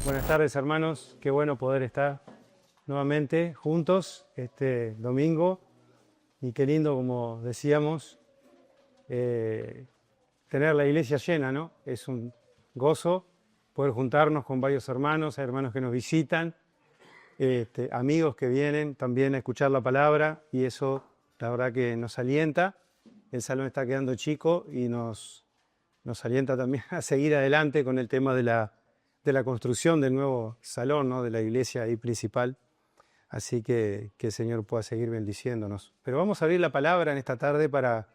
Buenas tardes, hermanos. Qué bueno poder estar nuevamente juntos este domingo. Y qué lindo, como decíamos, tener la iglesia llena, ¿no? Es un gozo poder juntarnos con varios hermanos, hay hermanos que nos visitan, amigos que vienen también a escuchar la palabra, y eso la verdad que nos alienta. El salón está quedando chico y nos alienta también a seguir adelante con el tema de la construcción del nuevo salón, ¿no? De la iglesia ahí principal. Así que el Señor pueda seguir bendiciéndonos. Pero vamos a abrir la palabra en esta tarde para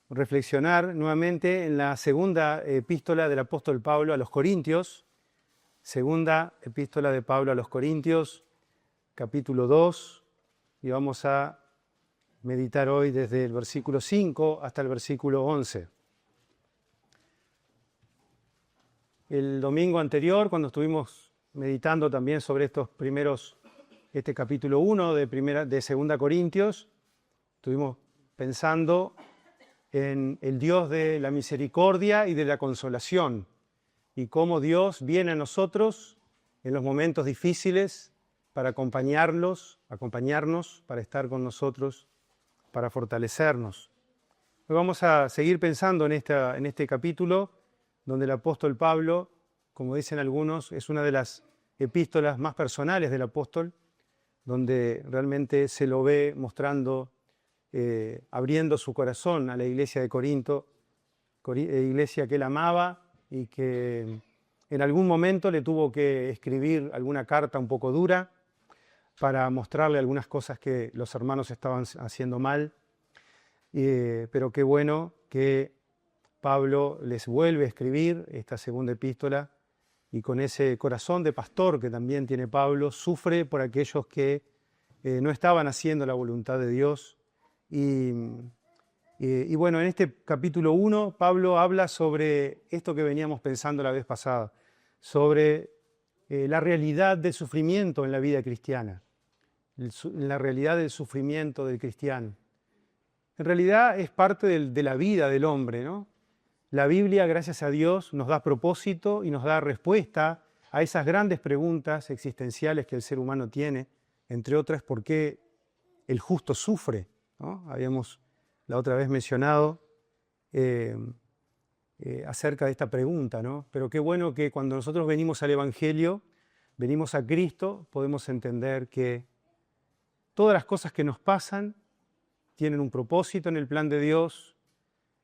reflexionar nuevamente en la segunda epístola del apóstol Pablo a los Corintios. Segunda epístola de Pablo a los Corintios, capítulo 2. Y vamos a meditar hoy desde el versículo 5 hasta el versículo 11. El domingo anterior, cuando estuvimos meditando también sobre este capítulo 1 de Segunda Corintios, estuvimos pensando en el Dios de la misericordia y de la consolación, y cómo Dios viene a nosotros en los momentos difíciles para acompañarnos, para estar con nosotros, para fortalecernos. Hoy vamos a seguir pensando en este capítulo, donde el apóstol Pablo, como dicen algunos, es una de las epístolas más personales del apóstol, donde realmente se lo ve mostrando, abriendo su corazón a la iglesia de Corinto, iglesia que él amaba y que en algún momento le tuvo que escribir alguna carta un poco dura para mostrarle algunas cosas que los hermanos estaban haciendo mal, pero qué bueno que Pablo les vuelve a escribir esta segunda epístola, y con ese corazón de pastor que también tiene Pablo, sufre por aquellos que no estaban haciendo la voluntad de Dios. Y bueno, en este capítulo 1, Pablo habla sobre esto que veníamos pensando la vez pasada, sobre la realidad del sufrimiento en la vida cristiana, la realidad del sufrimiento del cristiano. En realidad es parte de la vida del hombre, ¿no? La Biblia, gracias a Dios, nos da propósito y nos da respuesta a esas grandes preguntas existenciales que el ser humano tiene, entre otras, ¿por qué el justo sufre? ¿No? Habíamos la otra vez mencionado acerca de esta pregunta, ¿no? Pero qué bueno que cuando nosotros venimos al Evangelio, venimos a Cristo, podemos entender que todas las cosas que nos pasan tienen un propósito en el plan de Dios.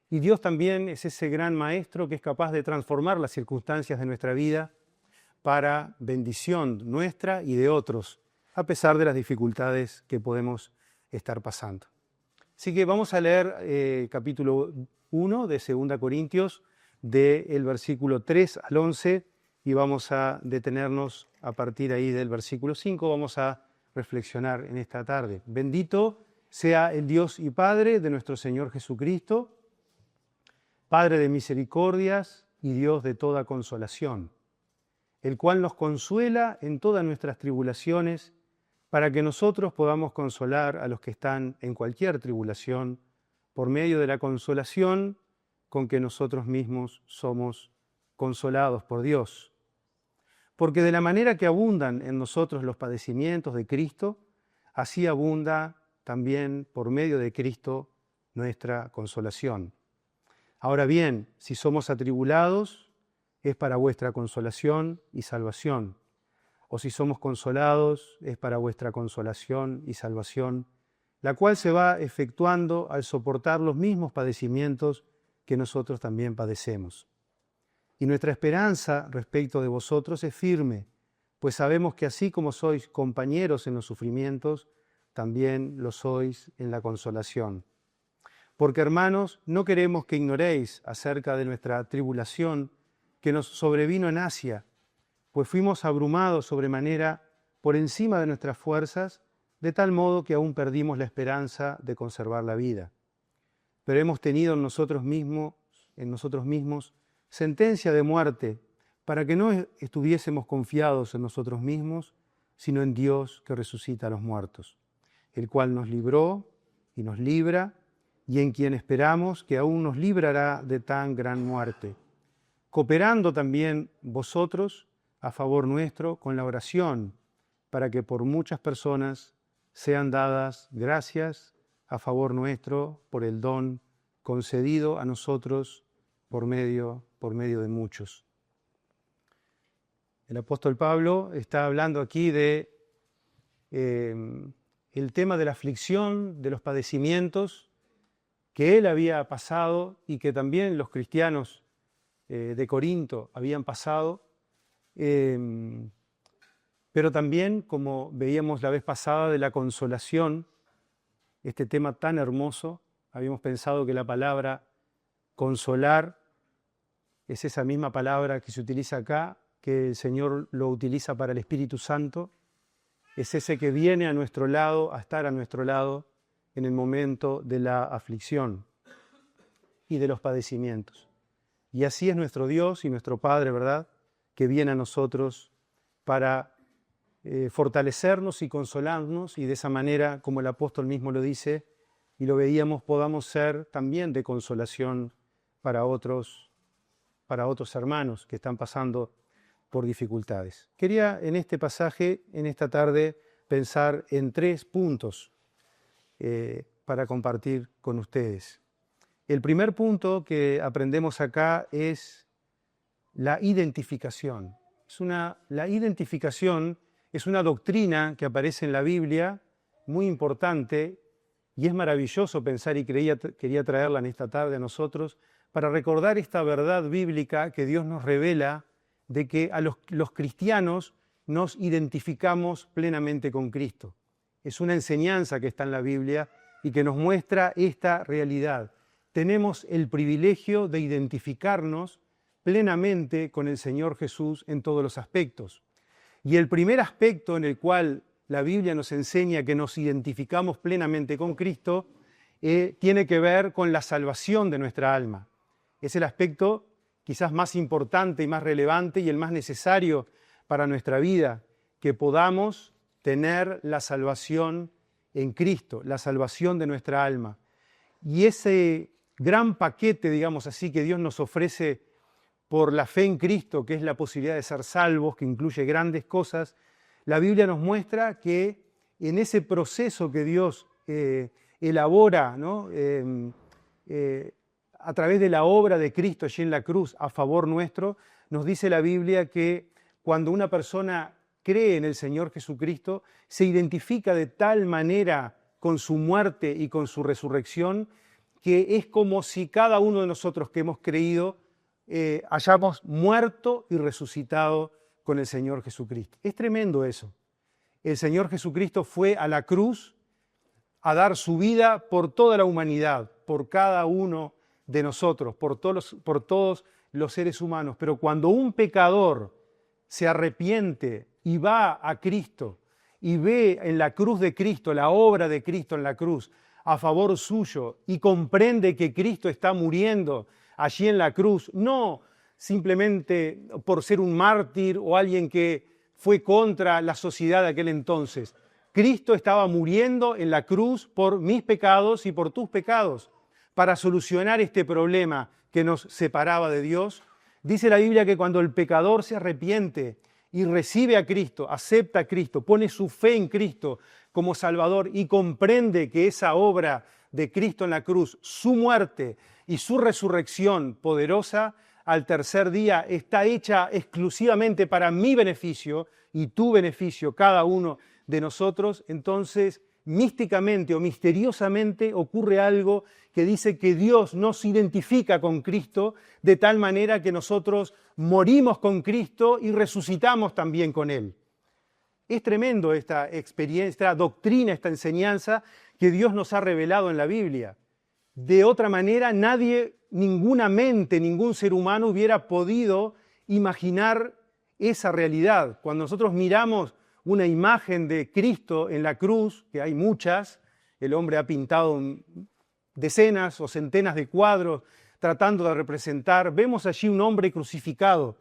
Y Dios también es ese gran maestro que es capaz de transformar las circunstancias de nuestra vida para bendición nuestra y de otros, a pesar de las dificultades que podemos estar pasando. Así que vamos a leer capítulo 1 de 2 Corintios, del versículo 3 al 11, y vamos a detenernos a partir ahí del versículo 5. Vamos a reflexionar en esta tarde. Bendito sea el Dios y Padre de nuestro Señor Jesucristo, Padre de misericordias y Dios de toda consolación, el cual nos consuela en todas nuestras tribulaciones, para que nosotros podamos consolar a los que están en cualquier tribulación, por medio de la consolación con que nosotros mismos somos consolados por Dios. Porque de la manera que abundan en nosotros los padecimientos de Cristo, así abunda también por medio de Cristo nuestra consolación. Ahora bien, si somos atribulados, es para vuestra consolación y salvación. O si somos consolados, es para vuestra consolación y salvación, la cual se va efectuando al soportar los mismos padecimientos que nosotros también padecemos. Y nuestra esperanza respecto de vosotros es firme, pues sabemos que así como sois compañeros en los sufrimientos, también lo sois en la consolación. Porque, hermanos, no queremos que ignoréis acerca de nuestra tribulación que nos sobrevino en Asia, pues fuimos abrumados sobremanera por encima de nuestras fuerzas, de tal modo que aún perdimos la esperanza de conservar la vida. Pero hemos tenido en nosotros mismos sentencia de muerte, para que no estuviésemos confiados en nosotros mismos, sino en Dios que resucita a los muertos, el cual nos libró y nos libra, y en quien esperamos que aún nos librará de tan gran muerte, cooperando también vosotros a favor nuestro con la oración, para que por muchas personas sean dadas gracias a favor nuestro por el don concedido a nosotros por medio de muchos. El apóstol Pablo está hablando aquí de el tema de la aflicción, de los padecimientos que él había pasado y que también los cristianos de Corinto habían pasado, pero también, como veíamos la vez pasada, de la consolación, este tema tan hermoso. Habíamos pensado que la palabra consolar es esa misma palabra que se utiliza acá, que el Señor lo utiliza para el Espíritu Santo. Es ese que viene a nuestro lado, a estar a nuestro lado en el momento de la aflicción y de los padecimientos. Y así es nuestro Dios y nuestro Padre, ¿verdad?, que viene a nosotros para fortalecernos y consolarnos, y de esa manera, como el apóstol mismo lo dice, y lo veíamos, podamos ser también de consolación para otros hermanos que están pasando por dificultades. Quería en este pasaje, en esta tarde, pensar en 3 puntos para compartir con ustedes. El primer punto que aprendemos acá es la identificación. La identificación es una doctrina que aparece en la Biblia, muy importante, y es maravilloso pensar, y quería traerla en esta tarde a nosotros, para recordar esta verdad bíblica que Dios nos revela de que a los cristianos nos identificamos plenamente con Cristo. Es una enseñanza que está en la Biblia y que nos muestra esta realidad. Tenemos el privilegio de identificarnos plenamente con el Señor Jesús en todos los aspectos. Y el primer aspecto en el cual la Biblia nos enseña que nos identificamos plenamente con Cristo tiene que ver con la salvación de nuestra alma. Es el aspecto quizás más importante y más relevante y el más necesario para nuestra vida, que podamos tener la salvación en Cristo, la salvación de nuestra alma. Y ese gran paquete, digamos así, que Dios nos ofrece por la fe en Cristo, que es la posibilidad de ser salvos, que incluye grandes cosas, la Biblia nos muestra que en ese proceso que Dios elabora, ¿no?, a través de la obra de Cristo allí en la cruz a favor nuestro, nos dice la Biblia que cuando una persona cree en el Señor Jesucristo, se identifica de tal manera con su muerte y con su resurrección, que es como si cada uno de nosotros que hemos creído hayamos muerto y resucitado con el Señor Jesucristo. Es tremendo eso. El Señor Jesucristo fue a la cruz a dar su vida por toda la humanidad, por cada uno de nosotros, por todos los seres humanos. Pero cuando un pecador se arrepiente y va a Cristo y ve en la cruz de Cristo, la obra de Cristo en la cruz a favor suyo, y comprende que Cristo está muriendo allí en la cruz, no simplemente por ser un mártir o alguien que fue contra la sociedad de aquel entonces. Cristo estaba muriendo en la cruz por mis pecados y por tus pecados, para solucionar este problema que nos separaba de Dios. Dice la Biblia que cuando el pecador se arrepiente y recibe a Cristo, acepta a Cristo, pone su fe en Cristo como Salvador y comprende que esa obra de Cristo en la cruz, su muerte y su resurrección poderosa al tercer día está hecha exclusivamente para mi beneficio y tu beneficio, cada uno de nosotros, entonces místicamente o misteriosamente ocurre algo que dice que Dios nos identifica con Cristo de tal manera que nosotros morimos con Cristo y resucitamos también con Él. Es tremendo esta experiencia, esta doctrina, esta enseñanza que Dios nos ha revelado en la Biblia. De otra manera, nadie, ninguna mente, ningún ser humano hubiera podido imaginar esa realidad. Cuando nosotros miramos una imagen de Cristo en la cruz, que hay muchas, el hombre ha pintado decenas o centenas de cuadros tratando de representar, vemos allí un hombre crucificado,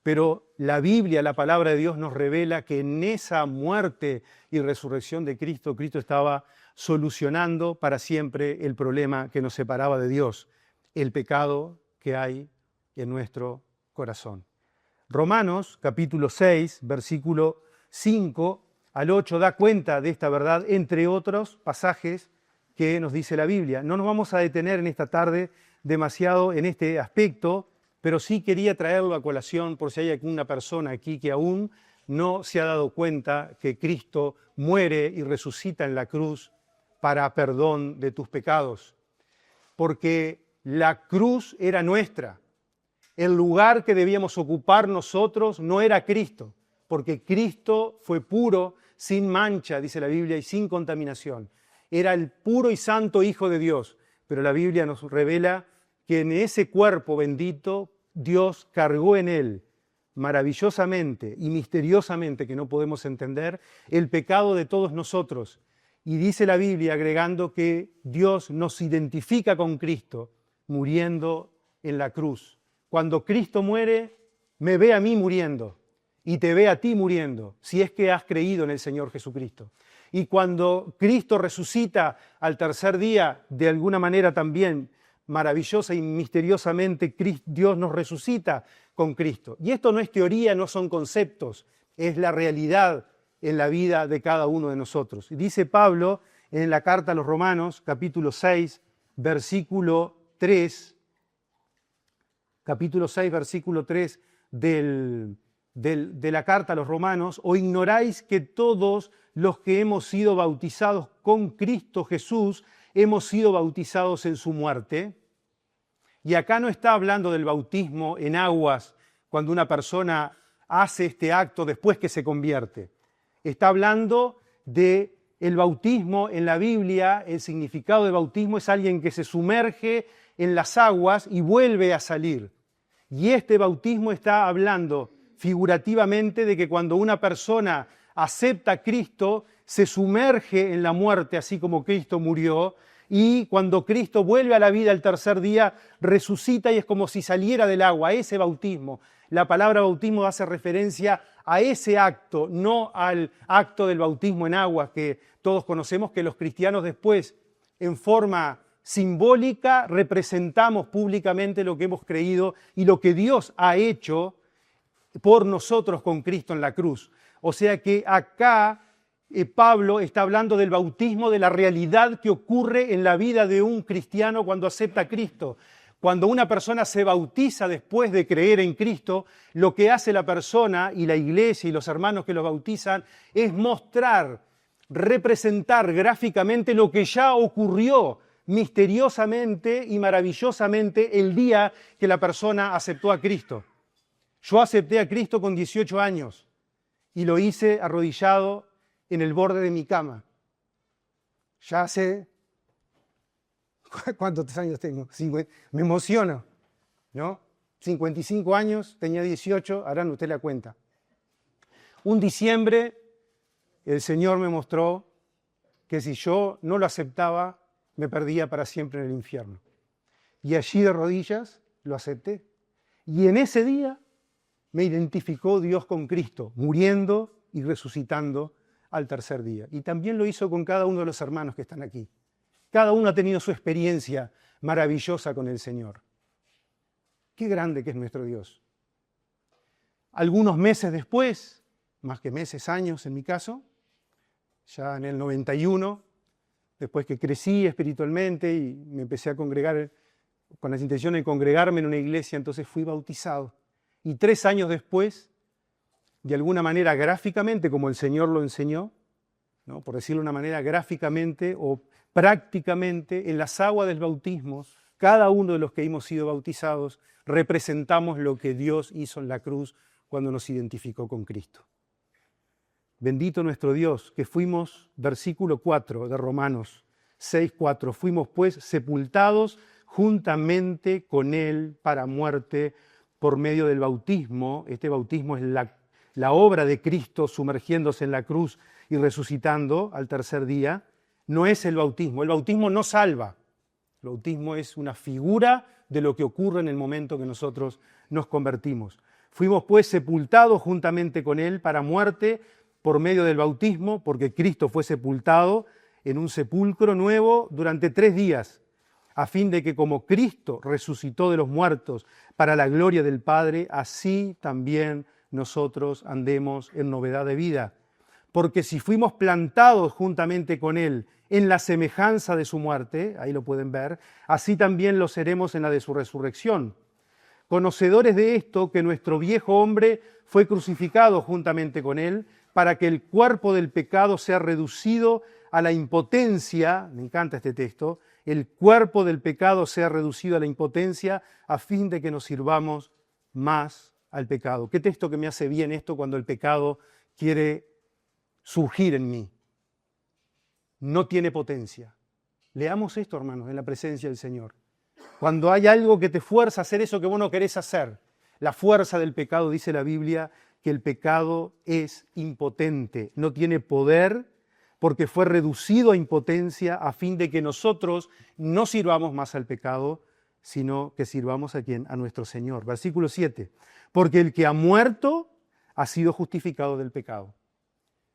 pero la Biblia, la palabra de Dios nos revela que en esa muerte y resurrección de Cristo, Cristo estaba solucionando para siempre el problema que nos separaba de Dios, el pecado que hay en nuestro corazón. Romanos, capítulo 6, versículo 5 al 8, da cuenta de esta verdad, entre otros pasajes que nos dice la Biblia. No nos vamos a detener en esta tarde demasiado en este aspecto, pero sí quería traerlo a colación por si hay alguna persona aquí que aún no se ha dado cuenta que Cristo muere y resucita en la cruz para perdón de tus pecados. Porque la cruz era nuestra. El lugar que debíamos ocupar nosotros no era Cristo, porque Cristo fue puro, sin mancha, dice la Biblia, y sin contaminación. Era el puro y santo Hijo de Dios, pero la Biblia nos revela que en ese cuerpo bendito Dios cargó en él maravillosamente y misteriosamente, que no podemos entender, el pecado de todos nosotros. Y dice la Biblia, agregando que Dios nos identifica con Cristo muriendo en la cruz. Cuando Cristo muere, me ve a mí muriendo y te ve a ti muriendo, si es que has creído en el Señor Jesucristo. Y cuando Cristo resucita al tercer día, de alguna manera también maravillosa y misteriosamente, Dios nos resucita con Cristo. Y esto no es teoría, no son conceptos, es la realidad en la vida de cada uno de nosotros. Y dice Pablo en la carta a los Romanos, capítulo 6, versículo 3, capítulo 6, versículo 3 de la carta a los Romanos: ¿o ignoráis que todos los que hemos sido bautizados con Cristo Jesús hemos sido bautizados en su muerte? Y acá no está hablando del bautismo en aguas cuando una persona hace este acto después que se convierte. Está hablando de el bautismo en la Biblia. El significado de bautismo es alguien que se sumerge en las aguas y vuelve a salir. Y este bautismo está hablando figurativamente de que cuando una persona acepta a Cristo, se sumerge en la muerte así como Cristo murió, y cuando Cristo vuelve a la vida el tercer día, resucita y es como si saliera del agua, ese bautismo. La palabra bautismo hace referencia a ese acto, no al acto del bautismo en agua que todos conocemos, que los cristianos después, en forma simbólica, representamos públicamente lo que hemos creído y lo que Dios ha hecho por nosotros con Cristo en la cruz. O sea que acá Pablo está hablando del bautismo, de la realidad que ocurre en la vida de un cristiano cuando acepta a Cristo. Cuando una persona se bautiza después de creer en Cristo, lo que hace la persona y la iglesia y los hermanos que los bautizan es mostrar, representar gráficamente lo que ya ocurrió misteriosamente y maravillosamente el día que la persona aceptó a Cristo. Yo acepté a Cristo con 18 años y lo hice arrodillado en el borde de mi cama. Ya hace... ¿Cuántos años tengo? Me emociono, ¿no? 55 años, tenía 18, harán usted la cuenta. Un diciembre, el Señor me mostró que si yo no lo aceptaba, me perdía para siempre en el infierno. Y allí de rodillas lo acepté. Y en ese día me identificó Dios con Cristo, muriendo y resucitando al tercer día. Y también lo hizo con cada uno de los hermanos que están aquí. Cada uno ha tenido su experiencia maravillosa con el Señor. Qué grande que es nuestro Dios. Algunos meses después, más que meses, años en mi caso, ya en el 91, después que crecí espiritualmente y me empecé a congregar con las intenciones de congregarme en una iglesia, entonces fui bautizado. Y 3 años después, de alguna manera gráficamente, como el Señor lo enseñó, ¿no? Por decirlo de una manera gráficamente o prácticamente, en las aguas del bautismo, cada uno de los que hemos sido bautizados representamos lo que Dios hizo en la cruz cuando nos identificó con Cristo. Bendito nuestro Dios, que fuimos, versículo 4 de Romanos 6:4, fuimos pues sepultados juntamente con Él para muerte por medio del bautismo. Este bautismo es la obra de Cristo sumergiéndose en la cruz y resucitando al tercer día. No es el bautismo no salva. El bautismo es una figura de lo que ocurre en el momento que nosotros nos convertimos. Fuimos pues sepultados juntamente con Él para muerte por medio del bautismo, porque Cristo fue sepultado en un sepulcro nuevo durante 3 días. a fin de que como Cristo resucitó de los muertos para la gloria del Padre, así también nosotros andemos en novedad de vida. Porque si fuimos plantados juntamente con Él en la semejanza de su muerte, ahí lo pueden ver, así también lo seremos en la de su resurrección. Conocedores de esto, que nuestro viejo hombre fue crucificado juntamente con Él, para que el cuerpo del pecado sea reducido a la impotencia, me encanta este texto, el cuerpo del pecado sea reducido a la impotencia a fin de que nos sirvamos más al pecado. Qué texto que me hace bien esto cuando el pecado quiere surgir en mí. No tiene potencia. Leamos esto, hermanos, en la presencia del Señor. Cuando hay algo que te fuerza a hacer eso que vos no querés hacer, la fuerza del pecado, dice la Biblia, que el pecado es impotente, no tiene poder porque fue reducido a impotencia a fin de que nosotros no sirvamos más al pecado, sino que sirvamos a ¿quién? A nuestro Señor. Versículo 7. Porque el que ha muerto ha sido justificado del pecado.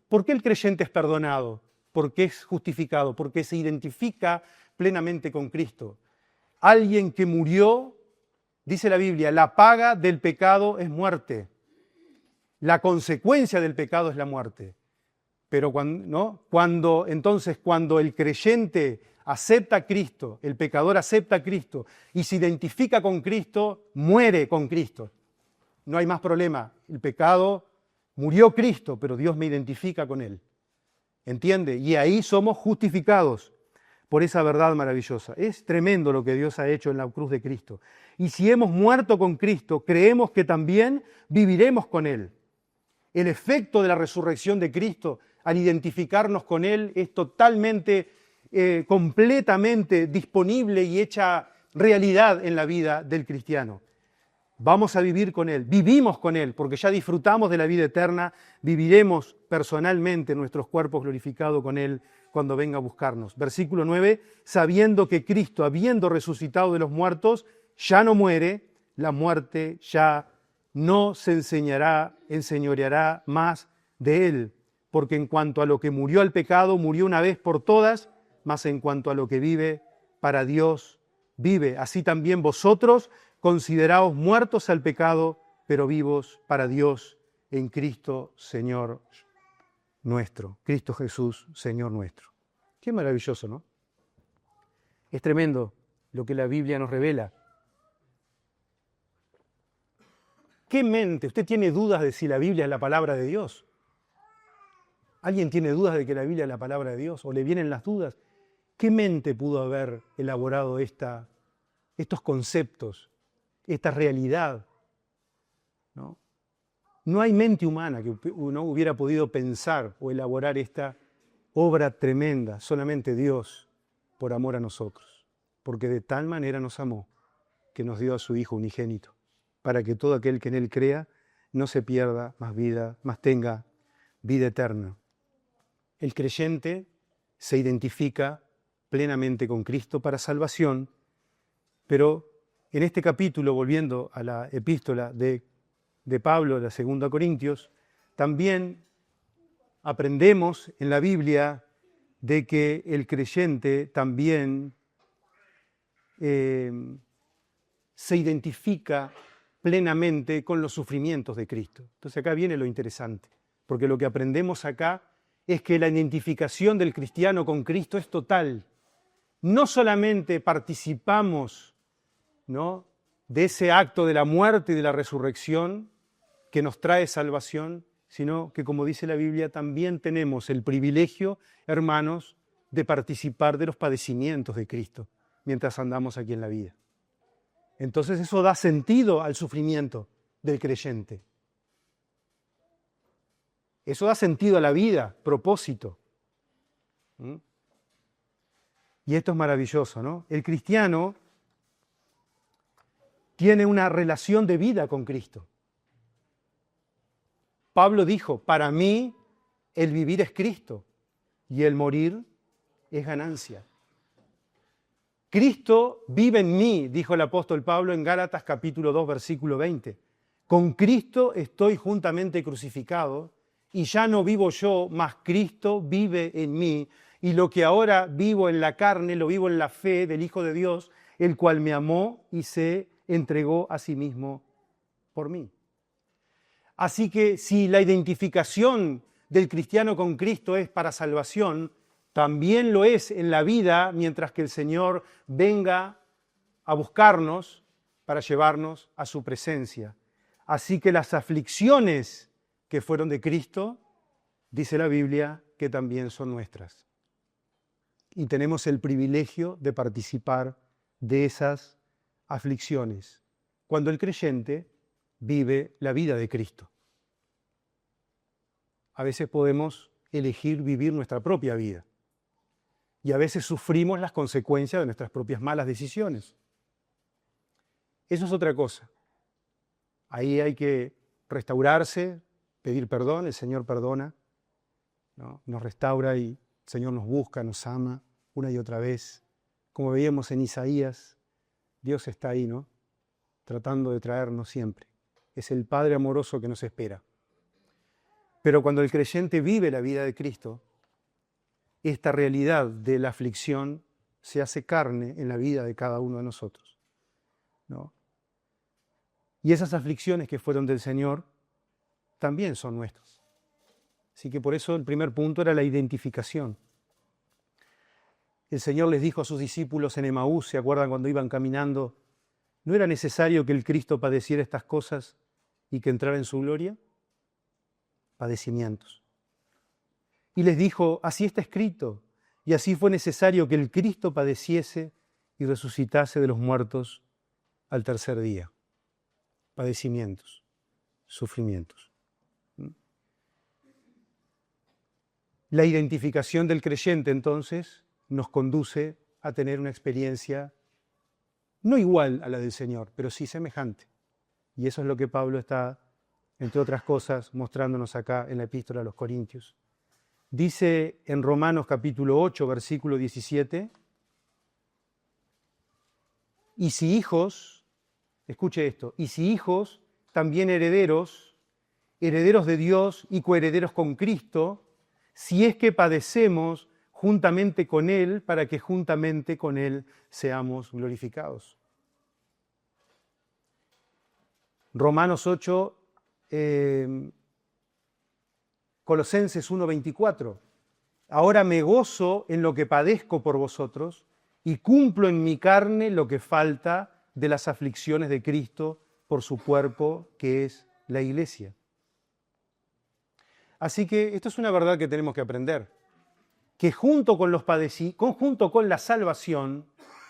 ¿Por qué el creyente es perdonado? Porque es justificado, porque se identifica plenamente con Cristo. Alguien que murió, dice la Biblia, la paga del pecado es muerte. La consecuencia del pecado es la muerte. Pero cuando el creyente acepta a Cristo, el pecador acepta a Cristo y se identifica con Cristo, muere con Cristo. No hay más problema. El pecado murió Cristo, pero Dios me identifica con Él. ¿Entiende? Y ahí somos justificados por esa verdad maravillosa. Es tremendo lo que Dios ha hecho en la cruz de Cristo. Y si hemos muerto con Cristo, creemos que también viviremos con Él. El efecto de la resurrección de Cristo al identificarnos con Él es totalmente, completamente disponible y hecha realidad en la vida del cristiano. Vamos a vivir con Él, vivimos con Él, porque ya disfrutamos de la vida eterna, viviremos personalmente nuestros cuerpos glorificados con Él cuando venga a buscarnos. Versículo 9, sabiendo que Cristo, habiendo resucitado de los muertos, ya no muere, la muerte ya no se enseñoreará más de Él, porque en cuanto a lo que murió al pecado, murió una vez por todas, mas en cuanto a lo que vive, para Dios vive. Así también vosotros consideraos muertos al pecado, pero vivos para Dios en Cristo Señor nuestro. Cristo Jesús, Señor nuestro. Qué maravilloso, ¿no? Es tremendo lo que la Biblia nos revela. ¿Qué mente? ¿Usted tiene dudas de si la Biblia es la palabra de Dios? ¿Alguien tiene dudas de que la Biblia es la palabra de Dios? ¿O le vienen las dudas? ¿Qué mente pudo haber elaborado estos conceptos, esta realidad? No hay mente humana que uno hubiera podido pensar o elaborar esta obra tremenda, solamente Dios, por amor a nosotros. Porque de tal manera nos amó que nos dio a su Hijo unigénito, para que todo aquel que en Él crea no se pierda, mas tenga vida eterna. El creyente se identifica plenamente con Cristo para salvación, pero en este capítulo, volviendo a la epístola de Pablo, la 2 Corintios, también aprendemos en la Biblia de que el creyente también se identifica plenamente con los sufrimientos de Cristo. Entonces acá viene lo interesante, porque lo que aprendemos acá es que la identificación del cristiano con Cristo es total. No solamente participamos, ¿no?, de ese acto de la muerte y de la resurrección que nos trae salvación, sino que, como dice la Biblia, también tenemos el privilegio, hermanos, de participar de los padecimientos de Cristo mientras andamos aquí en la vida. Entonces eso da sentido al sufrimiento del creyente. Eso da sentido a la vida, propósito. Y esto es maravilloso, ¿no? El cristiano tiene una relación de vida con Cristo. Pablo dijo, para mí el vivir es Cristo y el morir es ganancia. Cristo vive en mí, dijo el apóstol Pablo en Gálatas capítulo 2, versículo 20. Con Cristo estoy juntamente crucificado y ya no vivo yo, mas Cristo vive en mí. y lo que ahora vivo en la carne, lo vivo en la fe del Hijo de Dios, el cual me amó y se entregó a sí mismo por mí. Así que si la identificación del cristiano con Cristo es para salvación, también lo es en la vida mientras que el Señor venga a buscarnos para llevarnos a su presencia. Así que las aflicciones que fueron de Cristo, dice la Biblia, que también son nuestras. Y tenemos el privilegio de participar de esas aflicciones cuando el creyente vive la vida de Cristo. A veces podemos elegir vivir nuestra propia vida y a veces sufrimos las consecuencias de nuestras propias malas decisiones. Eso es otra cosa. Ahí hay que restaurarse, pedir perdón, el Señor perdona, ¿no? Nos restaura y el Señor nos busca, nos ama una y otra vez. Como veíamos en Isaías, Dios está ahí, ¿no? Tratando de traernos siempre. Es el Padre amoroso que nos espera. Pero cuando el creyente vive la vida de Cristo, esta realidad de la aflicción se hace carne en la vida de cada uno de nosotros, ¿no? Y esas aflicciones que fueron del Señor también son nuestras. Así que por eso el primer punto era la identificación. El Señor les dijo a sus discípulos en Emaús, ¿se acuerdan cuando iban caminando? ¿No era necesario que el Cristo padeciera estas cosas y que entrara en su gloria? Padecimientos. Y les dijo, así está escrito, y así fue necesario que el Cristo padeciese y resucitase de los muertos al tercer día. Padecimientos, sufrimientos. La identificación del creyente, entonces, nos conduce a tener una experiencia no igual a la del Señor, pero sí semejante. Y eso es lo que Pablo está, entre otras cosas, mostrándonos acá en la Epístola a los Corintios. Dice en Romanos capítulo 8, versículo 17, y si hijos, escuche esto, y si hijos, también herederos, herederos de Dios y coherederos con Cristo, si es que padecemos juntamente con Él, para que juntamente con Él seamos glorificados. Romanos 8, Colosenses 1:24. Ahora me gozo en lo que padezco por vosotros y cumplo en mi carne lo que falta de las aflicciones de Cristo por su cuerpo, que es la Iglesia. Así que esto es una verdad que tenemos que aprender, que junto con la salvación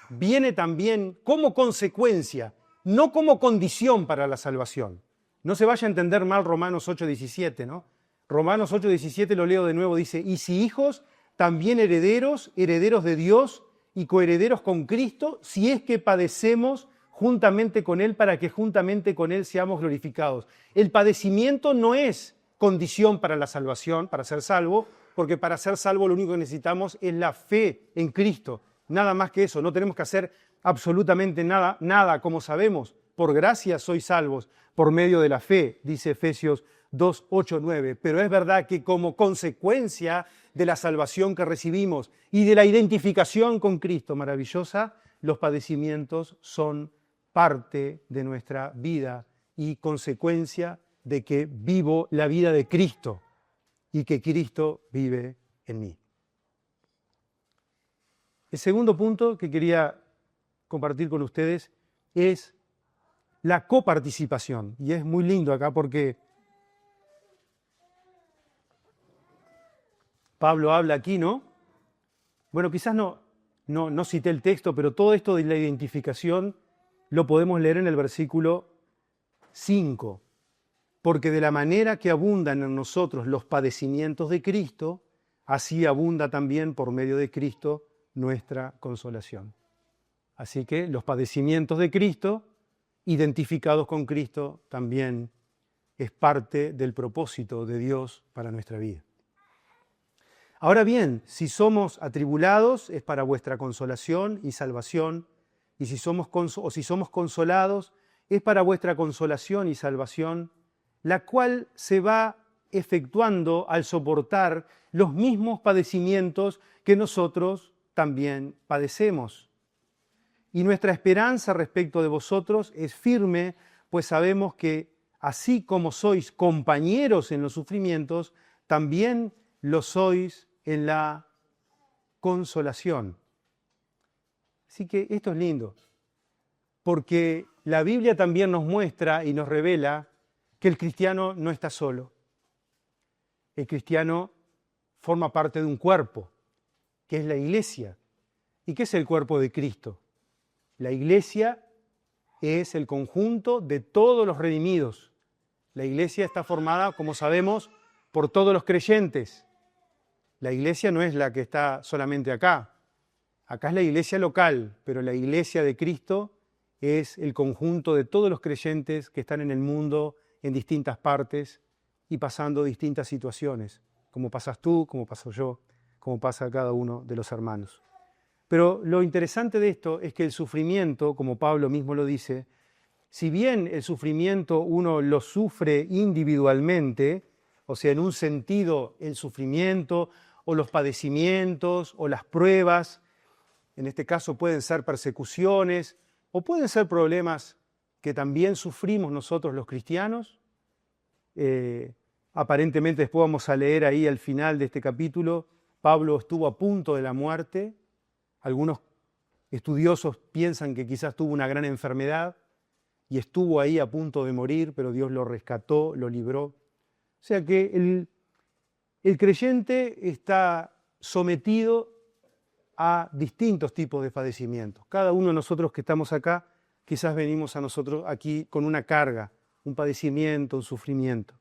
viene también como consecuencia, no como condición para la salvación. No se vaya a entender mal Romanos 8:17, ¿no? Romanos 8:17 lo leo de nuevo, dice, y si hijos, también herederos, herederos de Dios y coherederos con Cristo, si es que padecemos juntamente con Él, para que juntamente con Él seamos glorificados. El padecimiento no es condición para la salvación, para ser salvo, porque para ser salvo lo único que necesitamos es la fe en Cristo. Nada más que eso, no tenemos que hacer absolutamente nada, como sabemos. Por gracia sois salvos, por medio de la fe, dice Efesios 2, 8, 9. Pero es verdad que como consecuencia de la salvación que recibimos y de la identificación con Cristo maravillosa, los padecimientos son parte de nuestra vida y consecuencia de que vivo la vida de Cristo y que Cristo vive en mí. El segundo punto que quería compartir con ustedes es la coparticipación. Y es muy lindo acá porque Pablo habla aquí, ¿no? Bueno, quizás no cité el texto, pero todo esto de la identificación lo podemos leer en el versículo 5. Porque de la manera que abundan en nosotros los padecimientos de Cristo, así abunda también por medio de Cristo nuestra consolación. Así que los padecimientos de Cristo, identificados con Cristo, también es parte del propósito de Dios para nuestra vida. Ahora bien, si somos atribulados es para vuestra consolación y salvación, y si somos consolados es para vuestra consolación y salvación, la cual se va efectuando al soportar los mismos padecimientos que nosotros también padecemos. Y nuestra esperanza respecto de vosotros es firme, pues sabemos que así como sois compañeros en los sufrimientos, también lo sois en la consolación. Así que esto es lindo, porque la Biblia también nos muestra y nos revela que el cristiano no está solo. El cristiano forma parte de un cuerpo, que es la iglesia. ¿Y qué es el cuerpo de Cristo? La iglesia es el conjunto de todos los redimidos. La iglesia está formada, como sabemos, por todos los creyentes. La iglesia no es la que está solamente acá. Acá es la iglesia local, pero la iglesia de Cristo es el conjunto de todos los creyentes que están en el mundo en distintas partes y pasando distintas situaciones, como pasas tú, como paso yo, como pasa cada uno de los hermanos. Pero lo interesante de esto es que el sufrimiento, como Pablo mismo lo dice, si bien el sufrimiento uno lo sufre individualmente, o sea, en un sentido el sufrimiento o los padecimientos o las pruebas, en este caso pueden ser persecuciones o pueden ser problemas que también sufrimos nosotros los cristianos. Aparentemente después vamos a leer ahí al final de este capítulo, Pablo estuvo a punto de la muerte. Algunos estudiosos piensan que quizás tuvo una gran enfermedad y estuvo ahí a punto de morir, pero Dios lo rescató, lo libró. O sea que el creyente está sometido a distintos tipos de padecimientos. Cada uno de nosotros que estamos acá, quizás venimos a nosotros aquí con una carga, un padecimiento, un sufrimiento.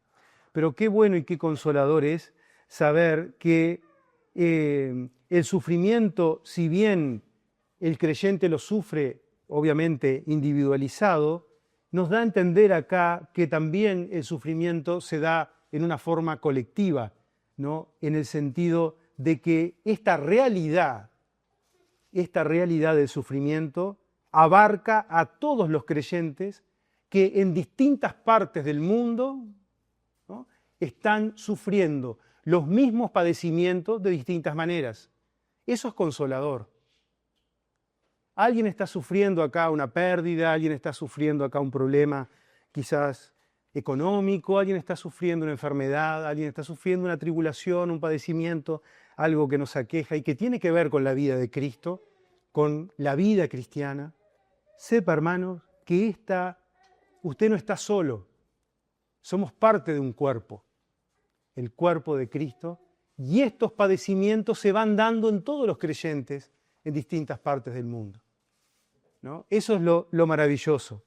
Pero qué bueno y qué consolador es saber que el sufrimiento, si bien el creyente lo sufre, obviamente individualizado, nos da a entender acá que también el sufrimiento se da en una forma colectiva, ¿no? En el sentido de que esta realidad del sufrimiento abarca a todos los creyentes que en distintas partes del mundo, ¿no?, están sufriendo los mismos padecimientos de distintas maneras. Eso es consolador. Alguien está sufriendo acá una pérdida, alguien está sufriendo acá un problema quizás económico, alguien está sufriendo una enfermedad, alguien está sufriendo una tribulación, un padecimiento, algo que nos aqueja y que tiene que ver con la vida de Cristo, con la vida cristiana. Sepa, hermanos, que usted no está solo. Somos parte de un cuerpo, el cuerpo de Cristo, y estos padecimientos se van dando en todos los creyentes en distintas partes del mundo, ¿no? Eso es lo maravilloso.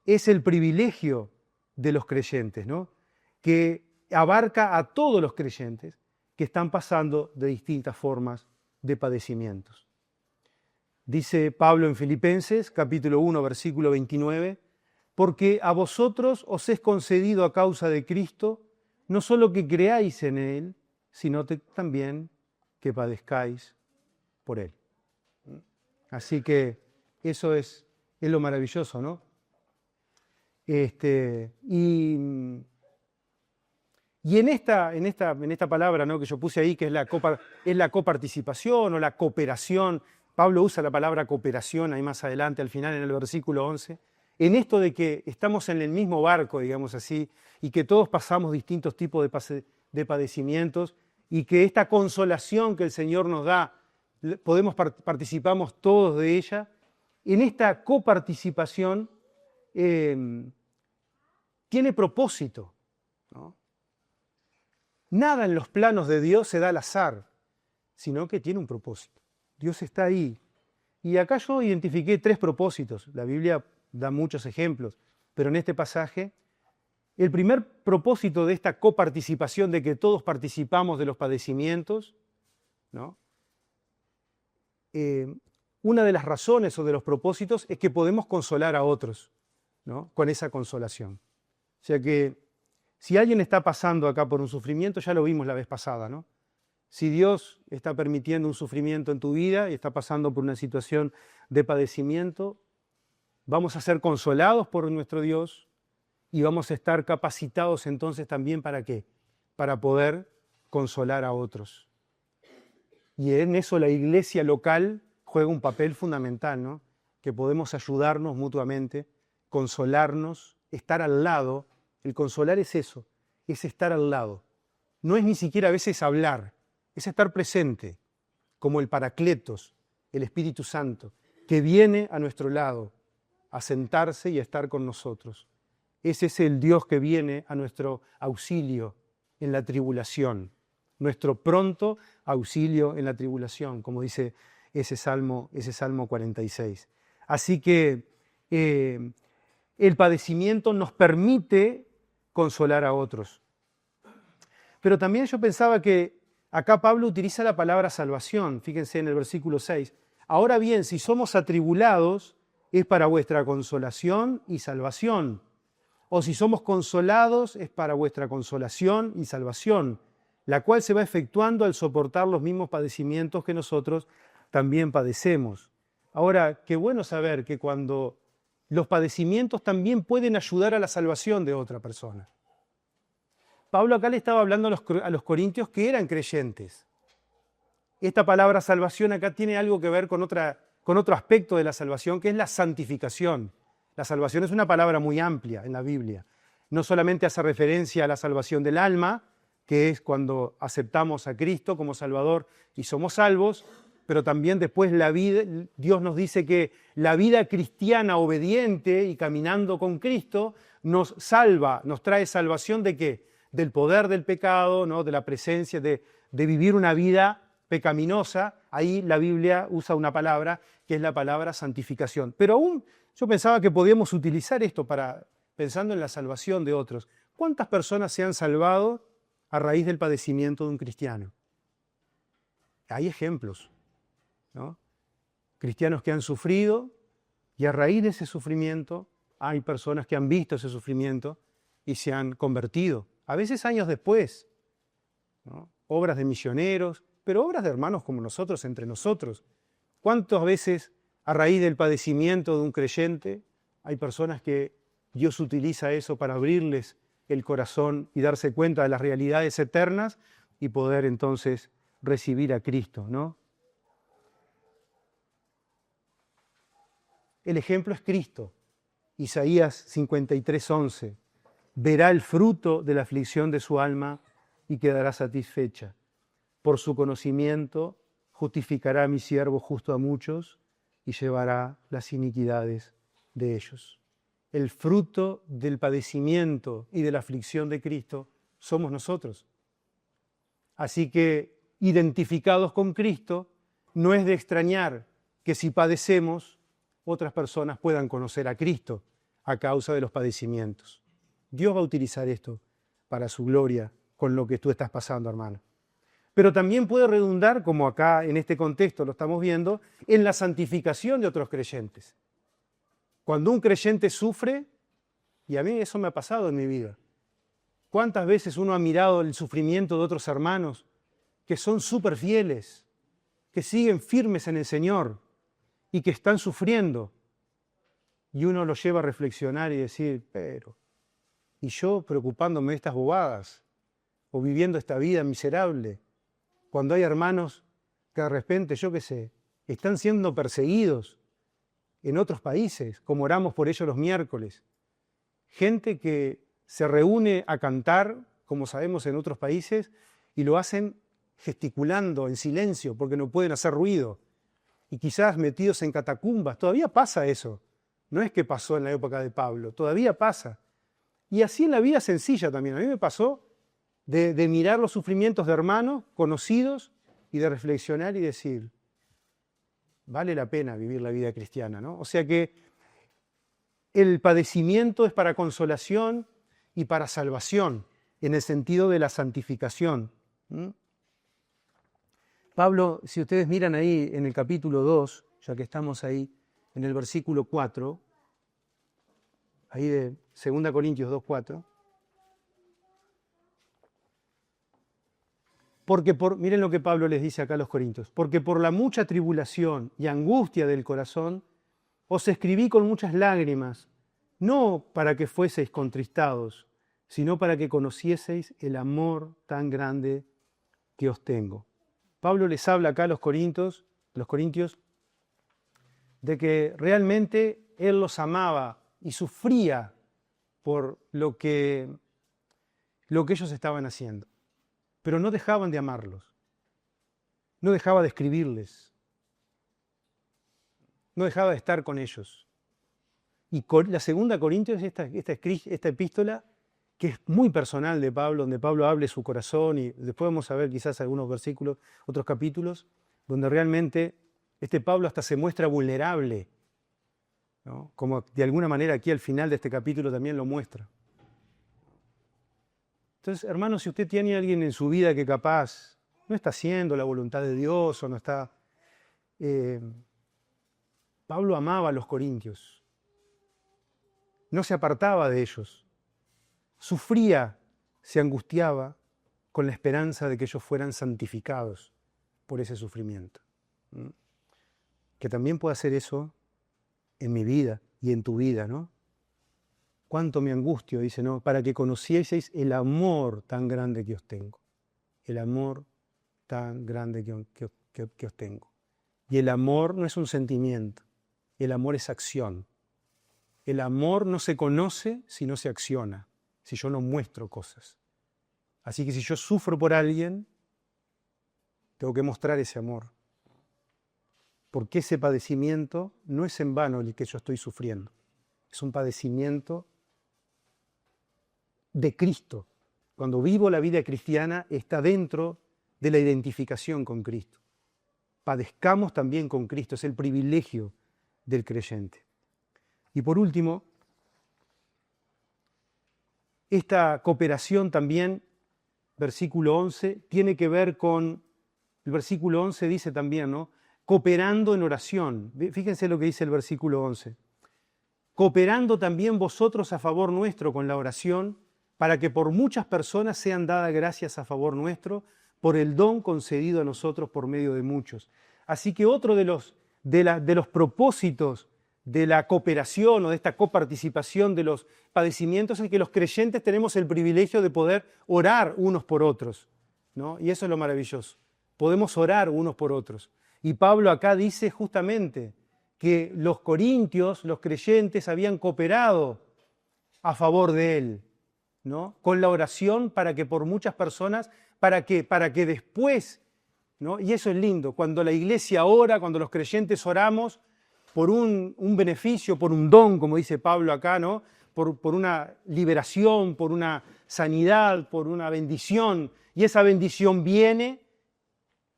Es el privilegio de los creyentes, ¿no?, que abarca a todos los creyentes que están pasando de distintas formas de padecimientos. Dice Pablo en Filipenses, capítulo 1, versículo 29, porque a vosotros os es concedido a causa de Cristo, no solo que creáis en Él, sino también que padezcáis por Él. Así que eso es lo maravilloso, ¿no? Y en esta palabra, ¿no?, que yo puse ahí, que es la coparticipación o la cooperación, Pablo usa la palabra cooperación ahí más adelante, al final en el versículo 11, en esto de que estamos en el mismo barco, digamos así, y que todos pasamos distintos tipos de padecimientos, y que esta consolación que el Señor nos da, participamos todos de ella. En esta coparticipación tiene propósito, ¿no? Nada en los planos de Dios se da al azar, sino que tiene un propósito. Dios está ahí. Y acá yo identifiqué 3 propósitos. La Biblia da muchos ejemplos, pero en este pasaje, el primer propósito de esta coparticipación, de que todos participamos de los padecimientos, ¿no?, una de las razones o de los propósitos es que podemos consolar a otros, ¿no?, con esa consolación. O sea que si alguien está pasando acá por un sufrimiento, ya lo vimos la vez pasada, ¿no? Si Dios está permitiendo un sufrimiento en tu vida y está pasando por una situación de padecimiento, vamos a ser consolados por nuestro Dios y vamos a estar capacitados entonces también ¿para qué? para poder consolar a otros. Y en eso la iglesia local juega un papel fundamental, ¿no? Que podemos ayudarnos mutuamente, consolarnos, estar al lado. El consolar es eso, es estar al lado. No es ni siquiera a veces hablar, es estar presente, como el Paracletos, el Espíritu Santo, que viene a nuestro lado a sentarse y a estar con nosotros. Ese es el Dios que viene a nuestro auxilio en la tribulación, nuestro pronto auxilio en la tribulación, como dice ese Salmo 46. Así que el padecimiento nos permite consolar a otros. Pero también yo pensaba que acá Pablo utiliza la palabra salvación, fíjense en el versículo 6. Ahora bien, si somos atribulados, es para vuestra consolación y salvación. O si somos consolados, es para vuestra consolación y salvación, la cual se va efectuando al soportar los mismos padecimientos que nosotros también padecemos. Ahora, qué bueno saber que cuando los padecimientos también pueden ayudar a la salvación de otra persona. Pablo acá le estaba hablando a los corintios que eran creyentes. Esta palabra salvación acá tiene algo que ver con otro aspecto de la salvación, que es la santificación. La salvación es una palabra muy amplia en la Biblia. No solamente hace referencia a la salvación del alma, que es cuando aceptamos a Cristo como Salvador y somos salvos, pero también después la vida, Dios nos dice que la vida cristiana obediente y caminando con Cristo nos salva, nos trae salvación ¿de qué? Del poder del pecado, ¿no? De la presencia, de vivir una vida pecaminosa. Ahí la Biblia usa una palabra que es la palabra santificación. Pero aún yo pensaba que podíamos utilizar esto pensando en la salvación de otros. ¿Cuántas personas se han salvado a raíz del padecimiento de un cristiano? Hay ejemplos, ¿no? Cristianos que han sufrido y a raíz de ese sufrimiento hay personas que han visto ese sufrimiento y se han convertido. A veces años después, ¿no? Obras de misioneros, pero obras de hermanos como nosotros, entre nosotros. ¿Cuántas veces a raíz del padecimiento de un creyente hay personas que Dios utiliza eso para abrirles el corazón y darse cuenta de las realidades eternas y poder entonces recibir a Cristo, ¿no? El ejemplo es Cristo. Isaías 53:11. Verá el fruto de la aflicción de su alma y quedará satisfecha. Por su conocimiento justificará a mi siervo justo a muchos y llevará las iniquidades de ellos. El fruto del padecimiento y de la aflicción de Cristo somos nosotros. Así que, identificados con Cristo, no es de extrañar que si padecemos, otras personas puedan conocer a Cristo a causa de los padecimientos. Dios va a utilizar esto para su gloria con lo que tú estás pasando, hermano. Pero también puede redundar, como acá en este contexto lo estamos viendo, en la santificación de otros creyentes. Cuando un creyente sufre, y a mí eso me ha pasado en mi vida, ¿cuántas veces uno ha mirado el sufrimiento de otros hermanos que son súper fieles, que siguen firmes en el Señor y que están sufriendo? Y uno lo lleva a reflexionar y decir, pero, ¿y yo preocupándome de estas bobadas o viviendo esta vida miserable? Cuando hay hermanos que de repente, yo qué sé, están siendo perseguidos en otros países, como oramos por ellos los miércoles. Gente que se reúne a cantar, como sabemos en otros países, y lo hacen gesticulando en silencio porque no pueden hacer ruido. Y quizás metidos en catacumbas. Todavía pasa eso. No es que pasó en la época de Pablo, todavía pasa. Y así en la vida sencilla también. A mí me pasó de mirar los sufrimientos de hermanos conocidos y de reflexionar y decir, vale la pena vivir la vida cristiana, ¿no? O sea que el padecimiento es para consolación y para salvación, en el sentido de la santificación. Pablo, si ustedes miran ahí en el capítulo 2, ya que estamos ahí, en el versículo 4, ahí de 2 Corintios 2:4, miren lo que Pablo les dice acá a los corintios, porque por la mucha tribulación y angustia del corazón os escribí con muchas lágrimas, no para que fueseis contristados, sino para que conocieseis el amor tan grande que os tengo. Pablo les habla acá a los corintios, de que realmente él los amaba y sufría por lo que ellos estaban haciendo. Pero no dejaban de amarlos, no dejaba de escribirles, no dejaba de estar con ellos. Y la segunda Corintios es esta epístola que es muy personal de Pablo, donde Pablo habla de su corazón, y después vamos a ver quizás algunos versículos, otros capítulos, donde realmente este Pablo hasta se muestra vulnerable, ¿no? Como de alguna manera aquí al final de este capítulo también lo muestra. Entonces, hermanos, si usted tiene a alguien en su vida que capaz no está haciendo la voluntad de Dios o no está... Pablo amaba a los corintios, no se apartaba de ellos, sufría, se angustiaba con la esperanza de que ellos fueran santificados por ese sufrimiento. Que también pueda hacer eso en mi vida y en tu vida, ¿no? Cuánto me angustio, dice, ¿no? Para que conocieseis el amor tan grande que os tengo. El amor tan grande que os tengo. Y el amor no es un sentimiento, el amor es acción. El amor no se conoce si no se acciona, si yo no muestro cosas. Así que si yo sufro por alguien, tengo que mostrar ese amor. Porque ese padecimiento no es en vano el que yo estoy sufriendo. Es un padecimiento de Cristo. Cuando vivo la vida cristiana está dentro de la identificación con Cristo. Padezcamos también con Cristo, es el privilegio del creyente. Y por último, esta cooperación también, versículo 11, tiene que ver con, el versículo 11 dice también, ¿no? Cooperando en oración. Fíjense lo que dice el versículo 11. Cooperando también vosotros a favor nuestro con la oración, para que por muchas personas sean dadas gracias a favor nuestro, por el don concedido a nosotros por medio de muchos. Así que otro de los propósitos de la cooperación o de esta coparticipación de los padecimientos es que los creyentes tenemos el privilegio de poder orar unos por otros, ¿no? Y eso es lo maravilloso. Podemos orar unos por otros. Y Pablo acá dice justamente que los corintios, los creyentes, habían cooperado a favor de él, ¿no? Con la oración para que por muchas personas, para que después, ¿no? Y eso es lindo, cuando la iglesia ora, cuando los creyentes oramos por un beneficio, por un don, como dice Pablo acá, ¿no? Por una liberación, por una sanidad, por una bendición, y esa bendición viene,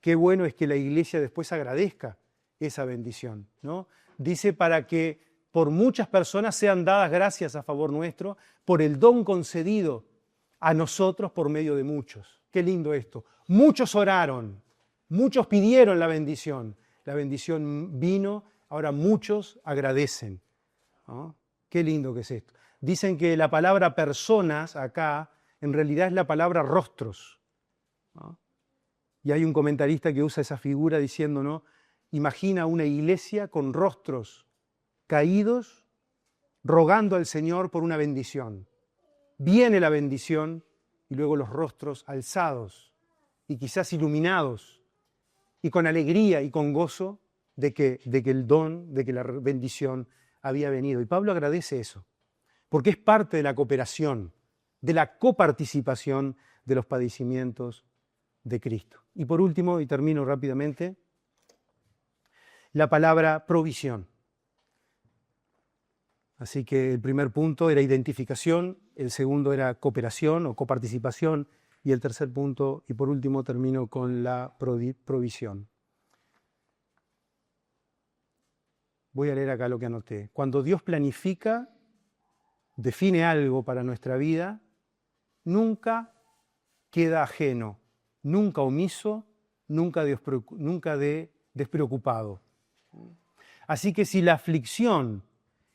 qué bueno es que la iglesia después agradezca esa bendición, ¿no? Dice para que por muchas personas sean dadas gracias a favor nuestro, por el don concedido a nosotros por medio de muchos. Qué lindo esto. Muchos oraron, muchos pidieron la bendición vino, ahora muchos agradecen, ¿no? Qué lindo que es esto. Dicen que la palabra personas acá en realidad es la palabra rostros, ¿no? Y hay un comentarista que usa esa figura diciendo, ¿no? Imagina una iglesia con rostros caídos, rogando al Señor por una bendición. Viene la bendición y luego los rostros alzados y quizás iluminados y con alegría y con gozo de que el don, de que la bendición había venido. Y Pablo agradece eso, porque es parte de la cooperación, de la coparticipación de los padecimientos de Cristo. Y por último, y termino rápidamente, la palabra provisión. Así que el primer punto era identificación, el segundo era cooperación o coparticipación, y el tercer punto, y por último termino con la provisión. Voy a leer acá lo que anoté. Cuando Dios planifica, define algo para nuestra vida, nunca queda ajeno, nunca omiso, nunca despreocupado. Así que si la aflicción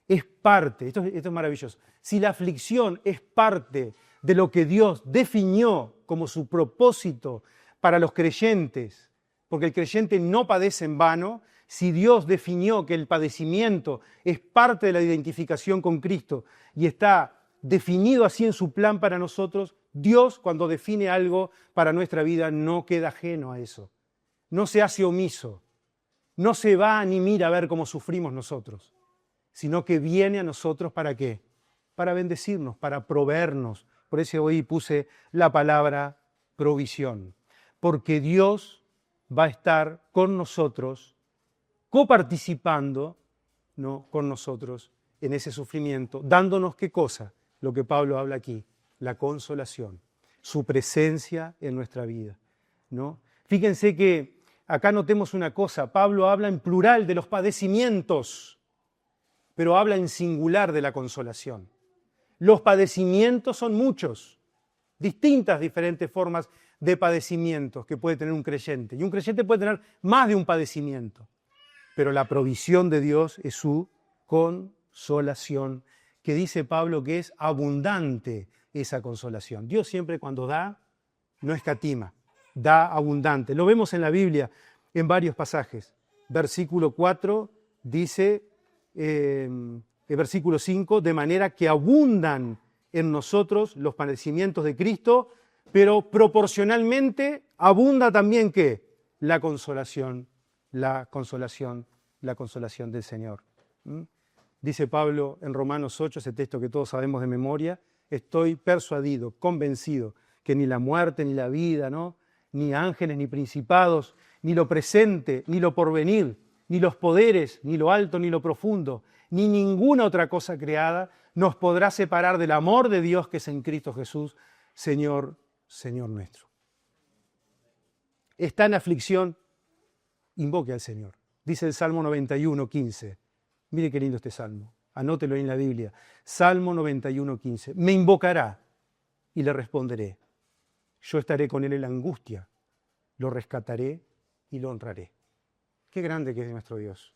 es parte, esto es maravilloso, si la aflicción es parte de lo que Dios definió como su propósito para los creyentes, porque el creyente no padece en vano, si Dios definió que el padecimiento es parte de la identificación con Cristo y está definido así en su plan para nosotros, Dios cuando define algo para nuestra vida no queda ajeno a eso, no se hace omiso, no se va ni mira a ver cómo sufrimos nosotros, sino que viene a nosotros ¿para qué? Para bendecirnos, para proveernos. Por eso hoy puse la palabra provisión, porque Dios va a estar con nosotros, coparticipando, ¿no?, con nosotros en ese sufrimiento, dándonos ¿qué cosa? Lo que Pablo habla aquí, la consolación, su presencia en nuestra vida, ¿no? Fíjense que acá notemos una cosa, Pablo habla en plural de los padecimientos, pero habla en singular de la consolación. Los padecimientos son muchos, distintas, diferentes formas de padecimientos que puede tener un creyente. Y un creyente puede tener más de un padecimiento, pero la provisión de Dios es su consolación, que dice Pablo que es abundante esa consolación. Dios siempre cuando da, no escatima, da abundante. Lo vemos en la Biblia en varios pasajes. Versículo 4 dice, el versículo 5, de manera que abundan en nosotros los padecimientos de Cristo, pero proporcionalmente abunda también ¿qué? La consolación del Señor. Dice Pablo en Romanos 8, ese texto que todos sabemos de memoria, estoy persuadido, convencido, que ni la muerte, ni la vida, ¿no?, ni ángeles, ni principados, ni lo presente, ni lo porvenir, ni los poderes, ni lo alto, ni lo profundo, ni ninguna otra cosa creada nos podrá separar del amor de Dios que es en Cristo Jesús, Señor nuestro. Está en aflicción, invoque al Señor. Dice el Salmo 91, 15. Mire qué lindo este salmo, anótelo ahí en la Biblia. Salmo 91, 15. Me invocará y le responderé. Yo estaré con él en la angustia, lo rescataré y lo honraré. Qué grande que es nuestro Dios,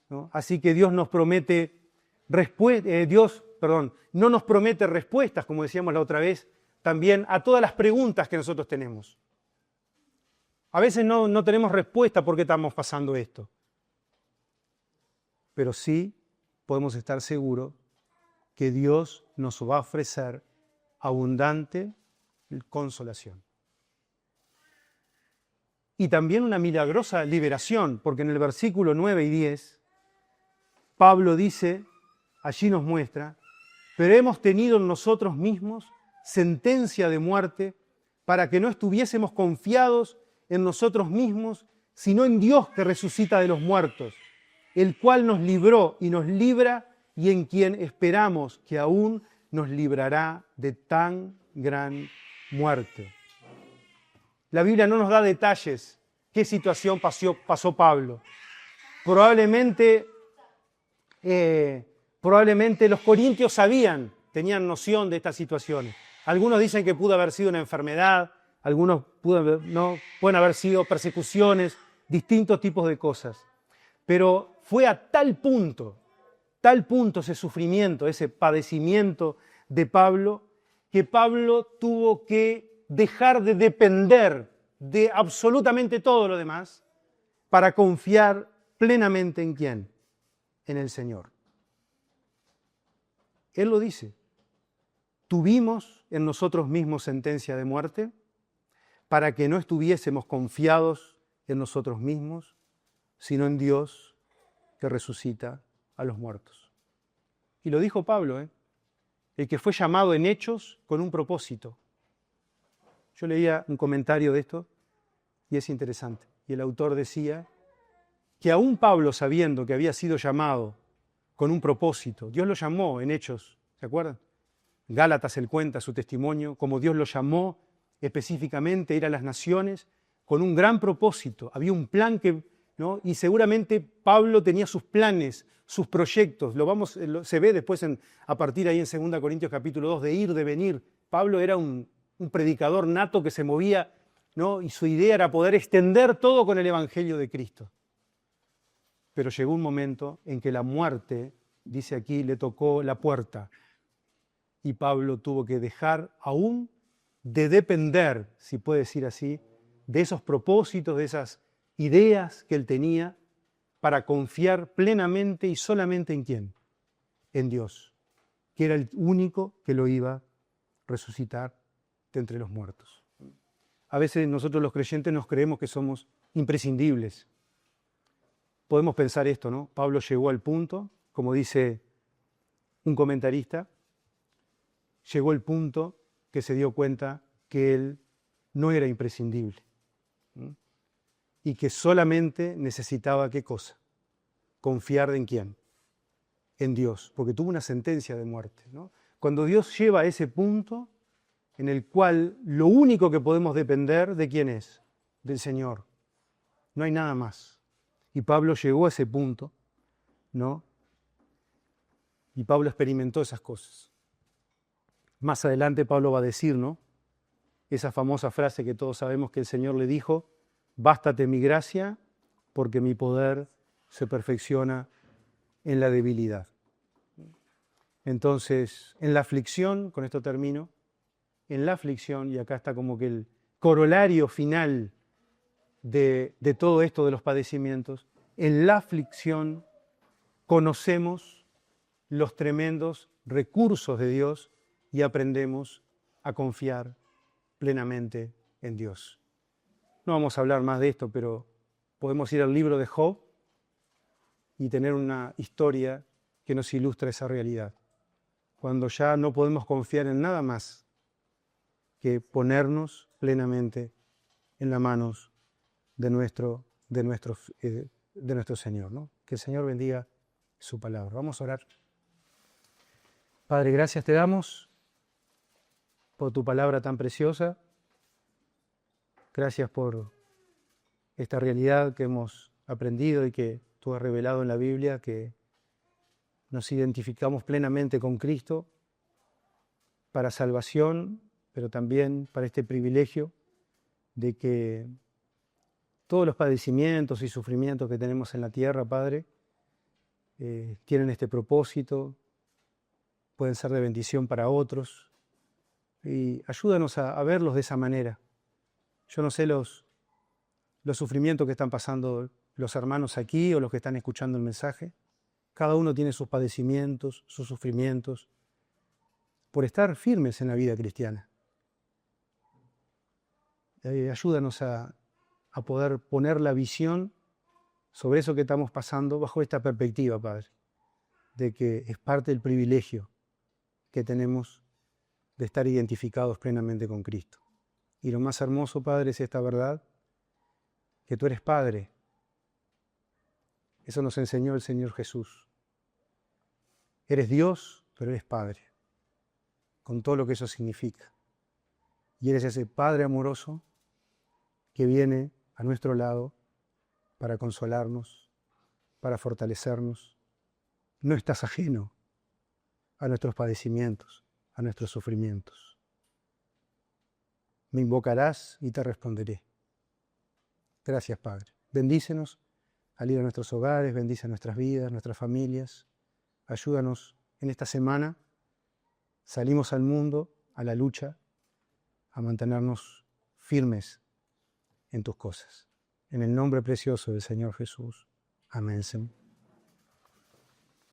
¿no? Así que Dios nos promete no nos promete respuestas, como decíamos la otra vez, también a todas las preguntas que nosotros tenemos. A veces no tenemos respuesta por qué estamos pasando esto. Pero sí podemos estar seguros que Dios nos va a ofrecer abundante consolación. Y también una milagrosa liberación, porque en el versículo 9 y 10, Pablo dice, allí nos muestra, pero hemos tenido en nosotros mismos sentencia de muerte para que no estuviésemos confiados en nosotros mismos, sino en Dios que resucita de los muertos, el cual nos libró y nos libra y en quien esperamos que aún nos librará de tan gran muerte. La Biblia no nos da detalles qué situación pasó Pablo. Probablemente los corintios tenían noción de estas situaciones. Algunos dicen que pudo haber sido una enfermedad, algunos pueden haber sido persecuciones, distintos tipos de cosas. Pero fue a tal punto ese sufrimiento, ese padecimiento de Pablo, que Pablo tuvo que dejar de depender de absolutamente todo lo demás para confiar plenamente ¿en quién? En el Señor. Él lo dice. Tuvimos en nosotros mismos sentencia de muerte para que no estuviésemos confiados en nosotros mismos, sino en Dios que resucita a los muertos. Y lo dijo Pablo, el que fue llamado en hechos con un propósito. Yo leía un comentario de esto y es interesante. Y el autor decía que aún Pablo, sabiendo que había sido llamado con un propósito, Dios lo llamó en hechos, ¿se acuerdan? Gálatas él cuenta su testimonio, como Dios lo llamó específicamente, ir a las naciones con un gran propósito. Había un plan ¿no? Y seguramente Pablo tenía sus planes, sus proyectos. Se ve después a partir ahí en 2 Corintios capítulo 2, de ir, de venir. Pablo era un predicador nato que se movía, ¿no? Y su idea era poder extender todo con el Evangelio de Cristo. Pero llegó un momento en que la muerte, dice aquí, le tocó la puerta. Y Pablo tuvo que dejar aún de depender, si puede decir así, de esos propósitos, de esas ideas que él tenía, para confiar plenamente y solamente ¿en quién? En Dios. que era el único que lo iba a resucitar de entre los muertos. A veces nosotros los creyentes nos creemos que somos imprescindibles. Podemos pensar esto, ¿no? Pablo llegó al punto, como dice un comentarista, llegó al punto que se dio cuenta que él no era imprescindible. Y que solamente necesitaba, ¿qué cosa? Confiar en quién, en Dios, porque tuvo una sentencia de muerte, ¿no? Cuando Dios lleva a ese punto en el cual lo único que podemos depender, ¿de quién es? Del Señor. No hay nada más. Y Pablo llegó a ese punto, ¿no? Y Pablo experimentó esas cosas. Más adelante Pablo va a decir, ¿no? Esa famosa frase que todos sabemos que el Señor le dijo: bástate mi gracia, porque mi poder se perfecciona en la debilidad. Entonces, en la aflicción, con esto termino, en la aflicción, y acá está como que el corolario final de todo esto de los padecimientos, en la aflicción conocemos los tremendos recursos de Dios y aprendemos a confiar plenamente en Dios. No vamos a hablar más de esto, pero podemos ir al libro de Job y tener una historia que nos ilustra esa realidad. Cuando ya no podemos confiar en nada más que ponernos plenamente en las manos de nuestro Señor, ¿no? Que el Señor bendiga su palabra. Vamos a orar. Padre, gracias te damos por tu palabra tan preciosa. Gracias por esta realidad que hemos aprendido y que tú has revelado en la Biblia, que nos identificamos plenamente con Cristo para salvación, pero también para este privilegio de que todos los padecimientos y sufrimientos que tenemos en la tierra, Padre, tienen este propósito, pueden ser de bendición para otros, y ayúdanos a verlos de esa manera. Yo no sé los sufrimientos que están pasando los hermanos aquí o los que están escuchando el mensaje. Cada uno tiene sus padecimientos, sus sufrimientos, por estar firmes en la vida cristiana. Ayúdanos a poder poner la visión sobre eso que estamos pasando bajo esta perspectiva, Padre, de que es parte del privilegio que tenemos de estar identificados plenamente con Cristo. Y lo más hermoso, Padre, es esta verdad, que tú eres Padre. Eso nos enseñó el Señor Jesús. Eres Dios, pero eres Padre, con todo lo que eso significa. Y eres ese Padre amoroso que viene a nuestro lado para consolarnos, para fortalecernos. No estás ajeno a nuestros padecimientos, a nuestros sufrimientos. Me invocarás y te responderé. Gracias, Padre. Bendícenos al ir a nuestros hogares, bendice nuestras vidas, nuestras familias. Ayúdanos en esta semana. Salimos al mundo, a la lucha, a mantenernos firmes en tus cosas. En el nombre precioso del Señor Jesús. Amén.